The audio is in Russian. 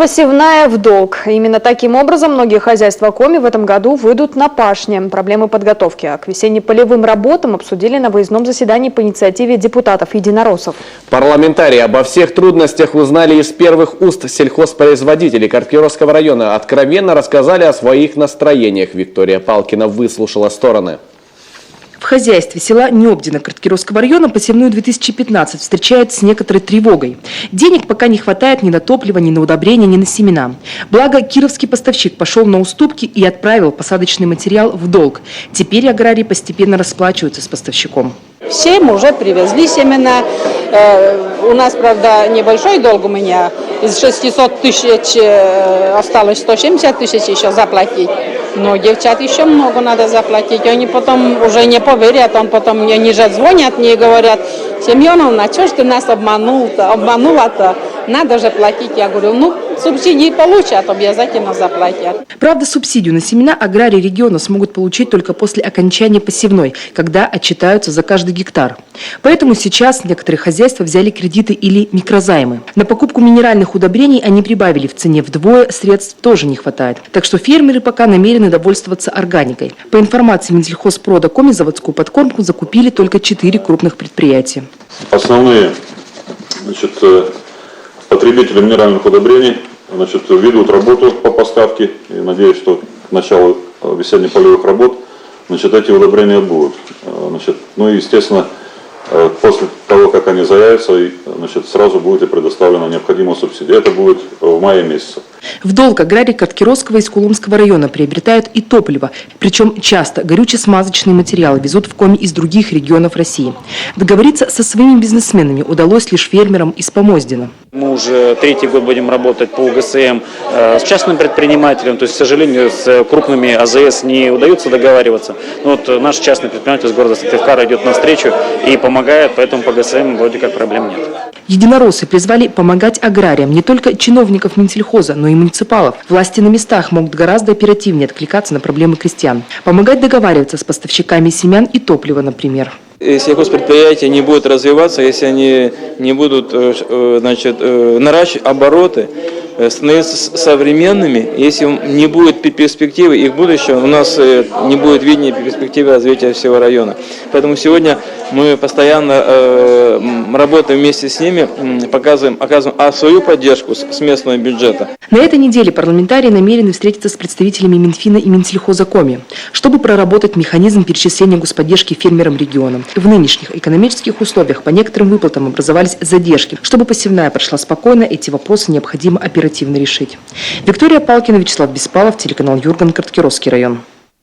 Посевная в долг. Именно таким образом многие хозяйства Коми в этом году выйдут на пашни. Проблемы подготовки к весенне-полевым работам обсудили на выездном заседании по инициативе депутатов-единороссов. Парламентарии обо всех трудностях узнали из первых уст сельхозпроизводителей Карткировского района. Откровенно рассказали о своих настроениях. Виктория Палкина выслушала стороны. В хозяйстве села Необдино Карткировского района посевную 2015 встречают с некоторой тревогой. Денег пока не хватает ни на топливо, ни на удобрения, ни на семена. Благо, кировский поставщик пошел на уступки и отправил посадочный материал в долг. Теперь аграрии постепенно расплачиваются с поставщиком. Все мы уже привезли семена. У нас, правда, небольшой долг у меня. Из 600 тысяч осталось 170 тысяч еще заплатить. Но девчат еще много надо заплатить. Они потом уже не поверят, потом мне ниже звонят, мне говорят: Семеновна, что ж ты нас обманула-то? Надо же платить. Я говорю, субсидии получат, обязательно заплатят. Правда, субсидию на семена аграрии региона смогут получить только после окончания посевной, когда отчитаются за каждый гектар. Поэтому сейчас некоторые хозяйства взяли кредиты или микрозаймы. На покупку минеральных удобрений они прибавили в цене вдвое, средств тоже не хватает. Так что фермеры пока намерены довольствоваться органикой. По информации Минсельхозпрода Коми, заводскую подкормку закупили только 4 крупных предприятия. Основные потребители минеральных удобрений ведут работу по поставке. И надеюсь, что к началу весенне-полевых работ эти удобрения будут. Естественно, после того, как они заявятся, сразу будет и предоставлена необходимая субсидия. Это будет в мае месяце. В долг аграрии Карткировского и Скулумского района приобретают и топливо. Причем часто горюче-смазочные материалы везут в Коми из других регионов России. Договориться со своими бизнесменами удалось лишь фермерам из Помоздина. Мы уже 3-й год будем работать по УГСМ с частным предпринимателем. То есть, к сожалению, с крупными АЗС не удается договариваться. Но наш частный предприниматель из города Сыктывкара идет навстречу и помогает, поэтому по ГСМ вроде как проблем нет. Единороссы призвали помогать аграриям не только чиновников Минсельхоза, но и муниципалов. Власти на местах могут гораздо оперативнее откликаться на проблемы крестьян. Помогать договариваться с поставщиками семян и топлива, например. Сельхозпредприятия не будут развиваться, если они не будут наращивать обороты, становиться современными, если не будет перспективы их будущего, у нас не будет видения перспективы развития всего района. Поэтому сегодня мы постоянно работаем вместе с ними, оказываем свою поддержку с местного бюджета. На этой неделе парламентарии намерены встретиться с представителями Минфина и Минсельхоза Коми, чтобы проработать механизм перечисления господдержки фермерам региона. В нынешних экономических условиях по некоторым выплатам образовались задержки. Чтобы посевная прошла спокойно, эти вопросы необходимо оперативно решить. Виктория Палкина, Вячеслав Беспалов, телеканал Юрган, Карткировский район.